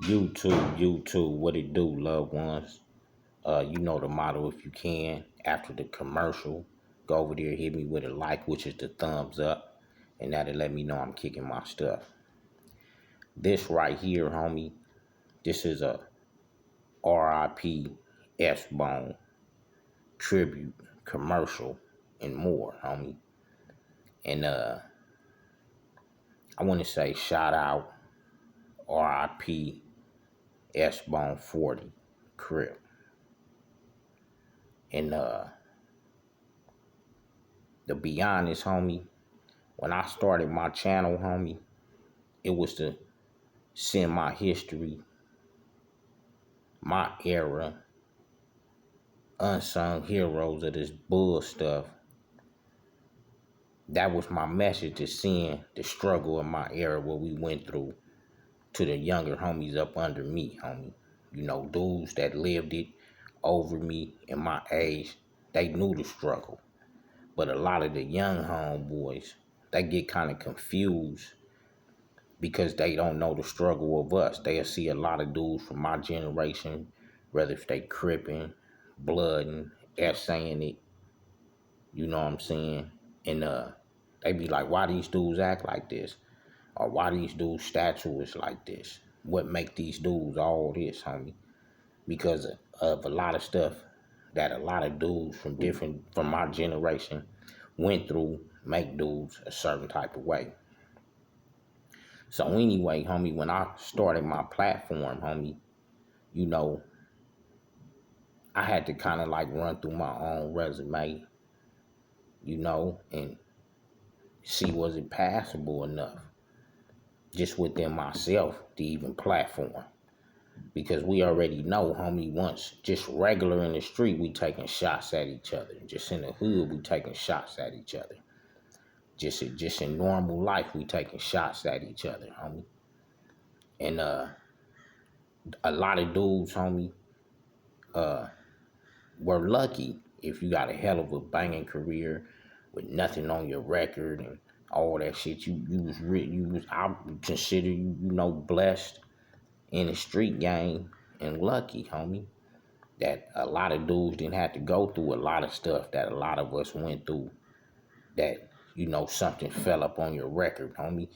YouTube, what it do, loved ones? You know the motto if you can. After the commercial, go over there, hit me with a like, which is the thumbs up, and that'll let me know I'm kicking my stuff. This right here, homie, this is a RIP S.BoNe tribute commercial and more, homie. And I want to say shout out RIP S.BoNe 40 Crip. And to be honest, homie, when I started my channel, homie, it was to send my history, my era, unsung heroes of this bull stuff. That was my message, to send the struggle of my era, what we went through, to the younger homies up under me, homie. You know, dudes that lived it over me in my age, they knew the struggle. But a lot of the young homeboys, they get kind of confused because they don't know the struggle of us. They'll see a lot of dudes from my generation, whether if they cripping, blooding, saying it, you know what I'm saying? And they be like, why these dudes act like this? Or why these dudes statues like this? What make these dudes all this, homie? Because of a lot of stuff that a lot of dudes from my generation went through, make dudes a certain type of way. So anyway, homie, when I started my platform, homie, you know, I had to kind of like run through my own resume, you know, and see was it passable enough just within myself to even platform. Because we already know, homie, once just regular in the street, we taking shots at each other. Just in the hood, we taking shots at each other. Just in normal life, we taking shots at each other, homie. And a lot of dudes, homie, were lucky if you got a hell of a banging career with nothing on your record and all that shit. I consider you, you know, blessed in the street game and lucky, homie. That a lot of dudes didn't have to go through a lot of stuff that a lot of us went through. That, you know, something fell up on your record, homie.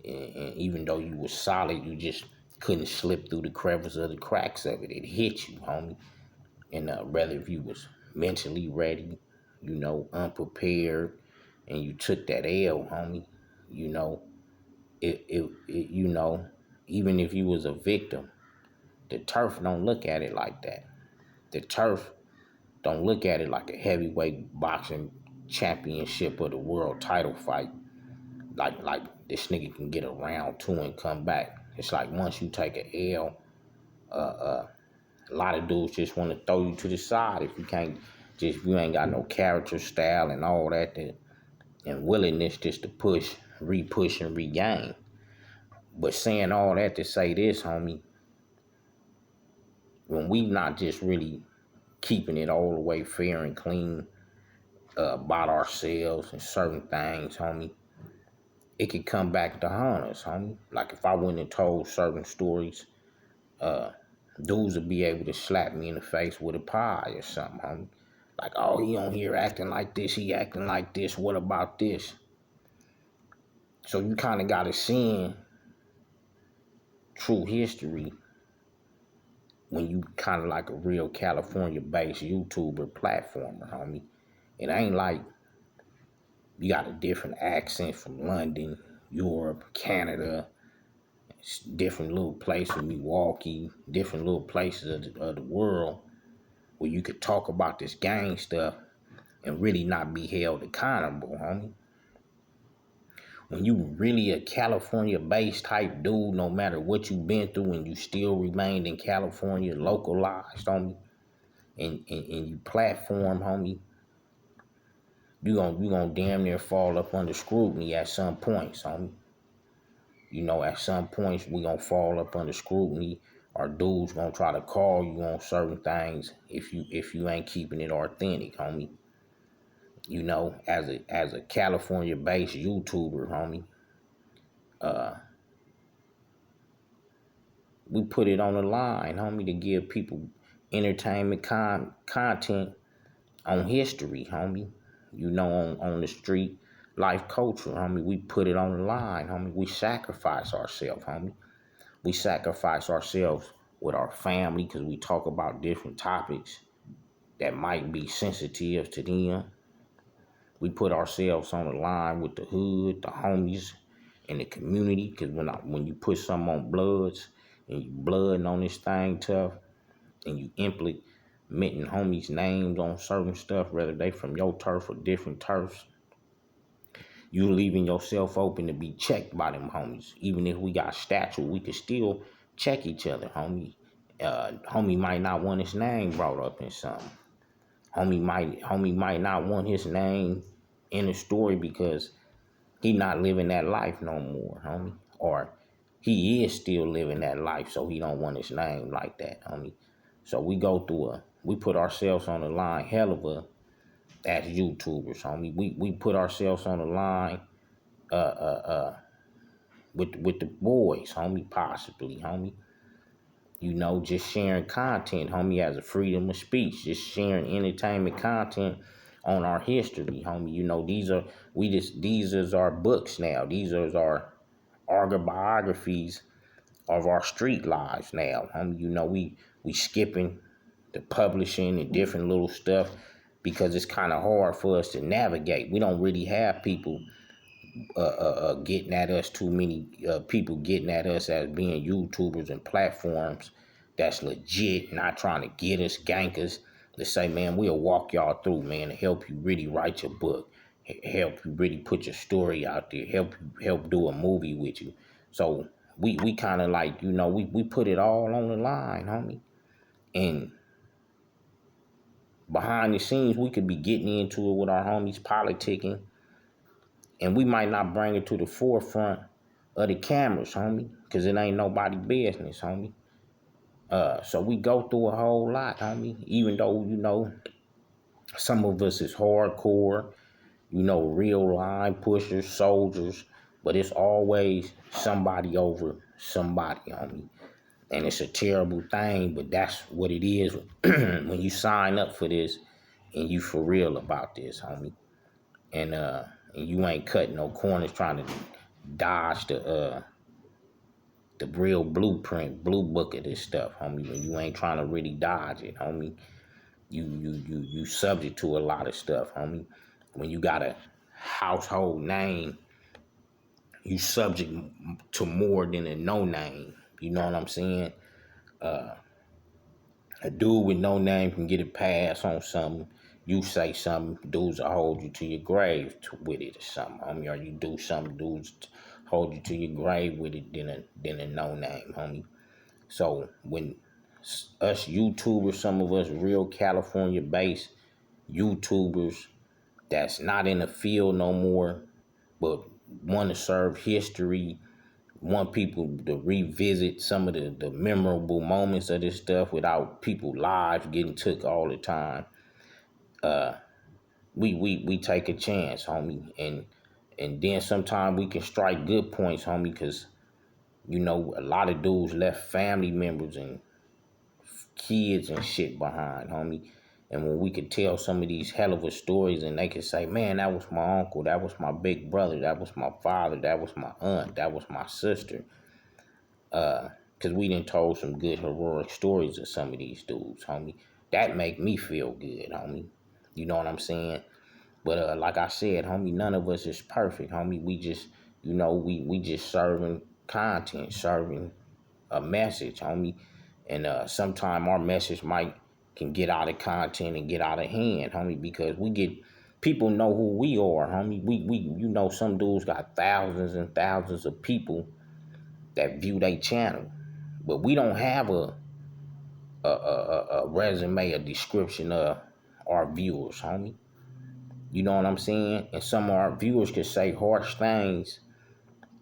And even though you was solid, you just couldn't slip through the crevice of the cracks of it. It hit you, homie. And whether if you was mentally ready, you know, unprepared, and you took that L, homie, you know, you know, even if you was a victim, the turf don't look at it like that. The turf don't look at it like a heavyweight boxing championship of the world title fight. Like this nigga can get a round two and come back. It's like once you take a L, a lot of dudes just want to throw you to the side if you can't, just if you ain't got no character, style, and all that, and willingness just to push, re-push, and regain. But saying all that to say this, homie, when we not just really keeping it all the way fair and clean about ourselves and certain things, homie, it could come back to haunt us, homie. Like if I went and told certain stories, dudes would be able to slap me in the face with a pie or something, homie. Like, oh, he on here acting like this, he acting like this, what about this? So you kind of got to see true history when you kind of like a real California-based YouTuber platformer, homie. It ain't like you got a different accent from London, Europe, Canada, different little places, Milwaukee, different little places of the world where you could talk about this gang stuff and really not be held accountable, homie. When you really a California-based type dude, no matter what you've been through, and you still remained in California, localized, homie, and you platform, homie, you gonna damn near fall up under scrutiny at some points, homie. You know, at some points we gonna fall up under scrutiny. Our dudes gonna try to call you on certain things if you ain't keeping it authentic, homie. You know, as a California-based YouTuber, homie, we put it on the line, homie, to give people entertainment content on history, homie. You know, on the street life culture, homie. We put it on the line, homie. We sacrifice ourselves, homie. We sacrifice ourselves with our family because we talk about different topics that might be sensitive to them. We put ourselves on the line with the hood, the homies, and the community. Because when you put something on Bloodz and you blooding on this thing tough, and you implementing homies' names on certain stuff, whether they from your turf or different turfs, you leaving yourself open to be checked by them homies. Even if we got stature, we could still check each other, homie. Homie might not want his name brought up in something. Homie might not want his name in the story because he not living that life no more, homie. Or he is still living that life, so he don't want his name like that, homie. So we put ourselves on the line, hell of a, as YouTubers, homie. We put ourselves on the line, uh, uh, uh, with the boys, homie, possibly, homie. You know, just sharing content, homie, as a freedom of speech, just sharing entertainment content on our history, homie. You know, these is our books now. These are our autobiographies of our street lives now, homie. You know, we skipping the publishing and different little stuff because it's kind of hard for us to navigate. We don't really have people getting at us, too many people getting at us as being YouTubers and platforms that's legit, not trying to get us, gank us, to say, man, we'll walk y'all through, man, to help you really write your book, help you really put your story out there, help do a movie with you. So we kind of like, you know, we put it all on the line, homie. And behind the scenes, we could be getting into it with our homies politicking, and we might not bring it to the forefront of the cameras, homie, because it ain't nobody business, homie. So we go through a whole lot, homie. Even though, you know, some of us is hardcore, you know, real line pushers, soldiers, but it's always somebody over somebody, homie. And it's a terrible thing, but that's what it is when you sign up for this and you for real about this, homie. And you ain't cutting no corners trying to dodge the real blueprint, blue book of this stuff, homie. When you ain't trying to really dodge it, homie. You subject to a lot of stuff, homie. When you got a household name, you subject to more than a no name. You know what I'm saying? A dude with no name can get a pass on something. You say something, dudes will hold you to your grave with it or something, homie. Or you do something, dudes hold you to your grave with it than a no name, homie. So when us YouTubers, some of us real California based YouTubers that's not in the field no more, but want to serve history, want people to revisit some of the memorable moments of this stuff without people lives getting took all the time. We take a chance, homie, and then sometimes we can strike good points, homie, because you know a lot of dudes left family members and kids and shit behind, homie. And when we could tell some of these hell of a stories and they could say, man, that was my uncle, that was my big brother, that was my father, that was my aunt, that was my sister. Because we done told some good heroic stories of some of these dudes, homie. That make me feel good, homie. You know what I'm saying? But like I said, homie, none of us is perfect, homie. We just, you know, we just serving content, serving a message, homie. And sometime our message might can get out of content and get out of hand, homie, because we get people know who we are, homie. We you know, some dudes got thousands and thousands of people that view their channel, but we don't have a resume, a description of our viewers, homie. You know what I'm saying? And some of our viewers could say harsh things,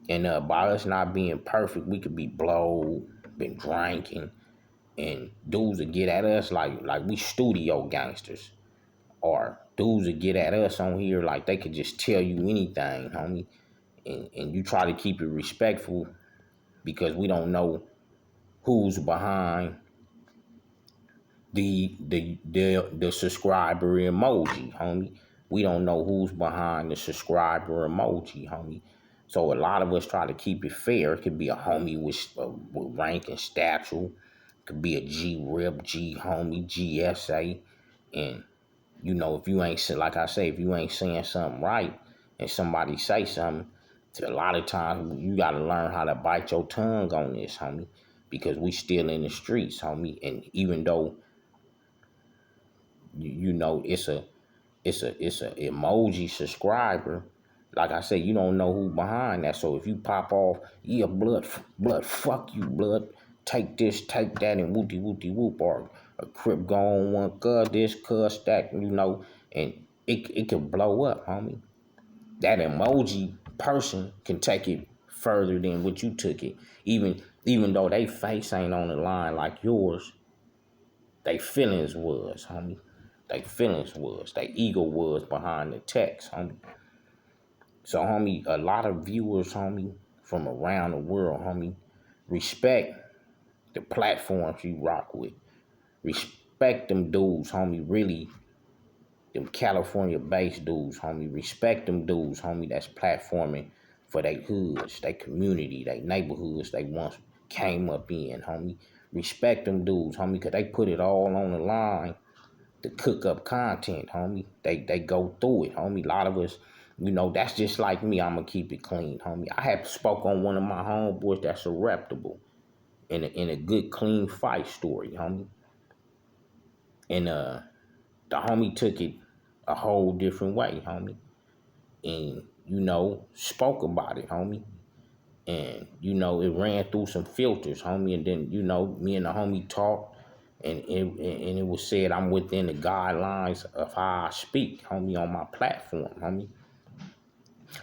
and by us not being perfect, we could be blowed, been drinking, and dudes would get at us like we studio gangsters, or dudes would get at us on here like they could just tell you anything, homie, and you try to keep it respectful because we don't know who's behind the subscriber emoji, homie. We don't know who's behind the subscriber emoji, homie. So a lot of us try to keep it fair. It could be a homie with rank and stature. It could be a G Rip, G homie, GSA. And you know, if you ain't like I say, if you ain't saying something right and somebody say something, a lot of times you gotta learn how to bite your tongue on this, homie. Because we still in the streets, homie. And even though you know it's a emoji subscriber. Like I said, you don't know who behind that. So if you pop off, yeah, blood, fuck you, blood. Take this, take that, and whoopty whoopty whoop, or a crip go on one, cuz this, cuz that, you know, and it can blow up, homie. That emoji person can take it further than what you took it. Even though they face ain't on the line like yours, they feelings was, homie. They feelings was. They ego was behind the text, homie. So, homie, a lot of viewers, homie, from around the world, homie, respect the platforms you rock with. Respect them dudes, homie, really, them California-based dudes, homie. Respect them dudes, homie, that's platforming for their hoods, their community, their neighborhoods they once came up in, homie. Respect them dudes, homie, because they put it all on the line to cook up content, homie. They go through it, homie. A lot of us, you know, that's just like me. I'ma keep it clean, homie. I have spoke on one of my homeboys that's a reputable in a good clean fight story, homie. And the homie took it a whole different way, homie. And, you know, spoke about it, homie. And, you know, it ran through some filters, homie. And then, you know, me and the homie talked. And it was said I'm within the guidelines of how I speak, homie, on my platform, homie.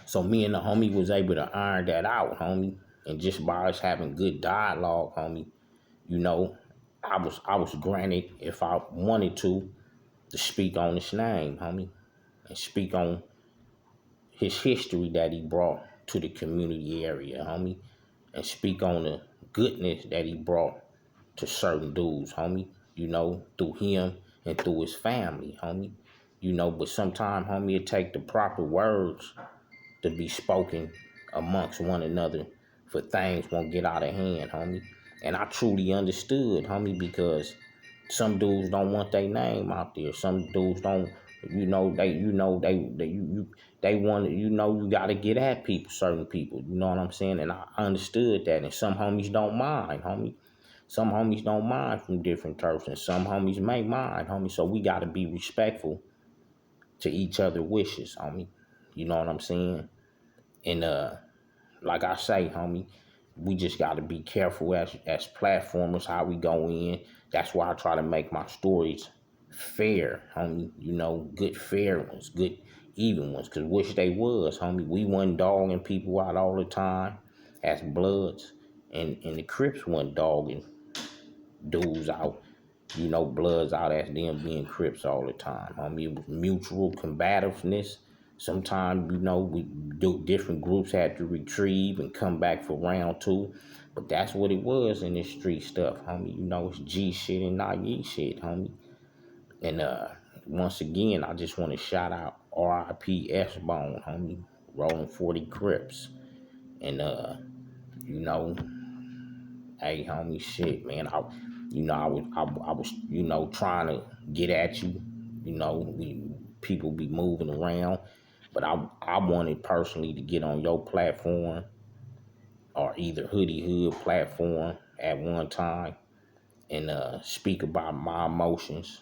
So me and the homie was able to iron that out, homie. And just by us having good dialogue, homie, you know, I was granted, if I wanted to speak on his name, homie, and speak on his history that he brought to the community area, homie, and speak on the goodness that he brought to certain dudes, homie, you know, through him and through his family, homie. You know, but sometimes, homie, it take the proper words to be spoken amongst one another for things won't get out of hand, homie. And I truly understood, homie, because some dudes don't want their name out there. Some dudes don't, they want, you got to get at people, certain people. You know what I'm saying? And I understood that. And some homies don't mind, homie. Some homies don't mind from different turfs, and some homies may mind, homie. So we got to be respectful to each other wishes, homie. You know what I'm saying? And like I say, homie, we just got to be careful as platformers how we go in. That's why I try to make my stories fair, homie. You know, good fair ones, good even ones. Cause wish they was, homie. We wasn't dogging people out all the time as Bloodz, and the Crips wasn't dogging dudes out, you know, Bloodz out as them being Crips all the time. I mean, it was mutual combativeness. Sometimes, you know, we do different groups had to retrieve and come back for round two. But that's what it was in this street stuff, homie. You know, it's G shit and not Ye shit, homie. And once again, I just want to shout out R.I.P. S.BoNe, homie. Rolling 40 Crips. And you know, hey, homie, shit, man. I was, you know, trying to get at you. You know, people be moving around, but I wanted personally to get on your platform or either Hoodie Hood platform at one time and speak about my emotions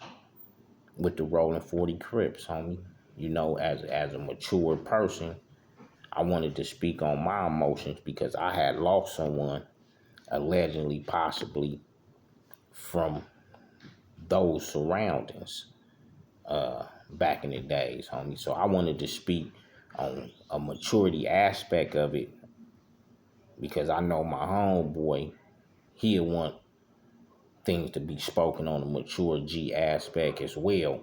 with the Rolling 40 Crips, homie. You know, as a mature person, I wanted to speak on my emotions because I had lost someone allegedly, possibly from those surroundings back in the days, homie. So I wanted to speak on a maturity aspect of it because I know my homeboy, he'll want things to be spoken on a mature G aspect as well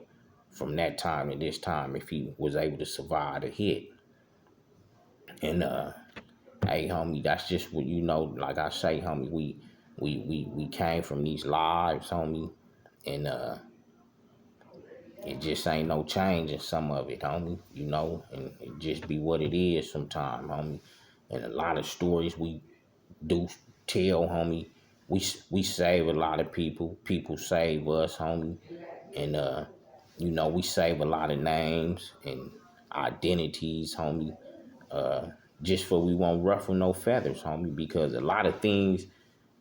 from that time to this time if he was able to survive the hit. And hey homie, that's just what, you know, like I say, homie, We came from these lives, homie, and it just ain't no change in some of it, homie. You know, and it just be what it is sometime, homie. And a lot of stories we do tell, homie. We save a lot of people. People save us, homie. And you know, we save a lot of names and identities, homie. Uh, just for we won't ruffle no feathers, homie. Because a lot of things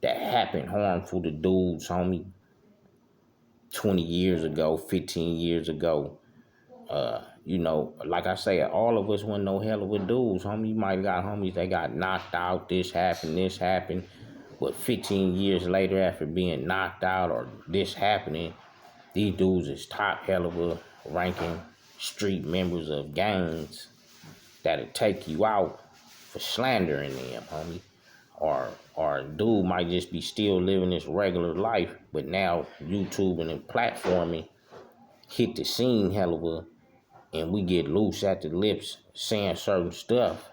that happen harmful to dudes, homie, 20 years ago, 15 years ago. You know, like I say, all of us wasn't no hell of a dudes, homie. You might have got homies that got knocked out, this happened. But 15 years later, after being knocked out or this happening, these dudes is top hell of a ranking street members of gangs that'll take you out for slandering them, homie. Or dude might just be still living this regular life, but now YouTubing and platforming hit the scene hell of a, and we get loose at the lips saying certain stuff.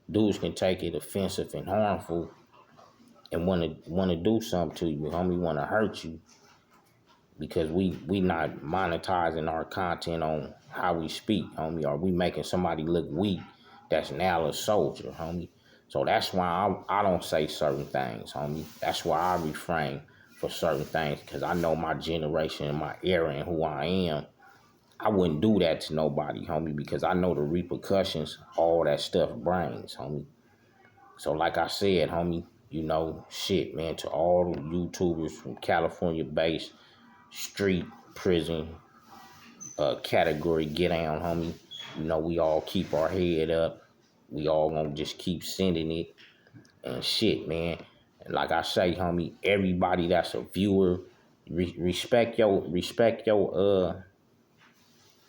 Dudes can take it offensive and harmful and wanna do something to you, homie, wanna hurt you because we not monetizing our content on how we speak, homie, or we making somebody look weak that's now a soldier, homie. So that's why I don't say certain things, homie. That's why I refrain for certain things, because I know my generation and my era and who I am. I wouldn't do that to nobody, homie, because I know the repercussions all that stuff brings, homie. So like I said, homie, you know, shit, man, to all the YouTubers from California based street, prison, category, get down, homie. You know, we all keep our head up. We all gonna just keep sending it and shit, man. And like I say, homie, everybody that's a viewer, respect your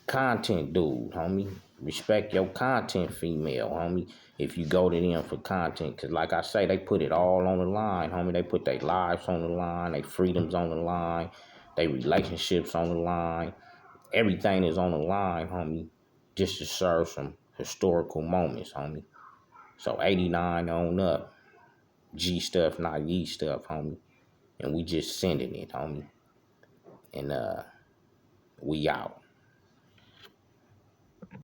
content dude, homie. Respect your content female, homie. If you go to them for content, cause like I say, they put it all on the line, homie. They put their lives on the line, their freedoms on the line, their relationships on the line. Everything is on the line, homie, just to serve some historical moments, homie. So 89 on up, G stuff, not ye stuff, homie. And we just sending it, homie. And we out.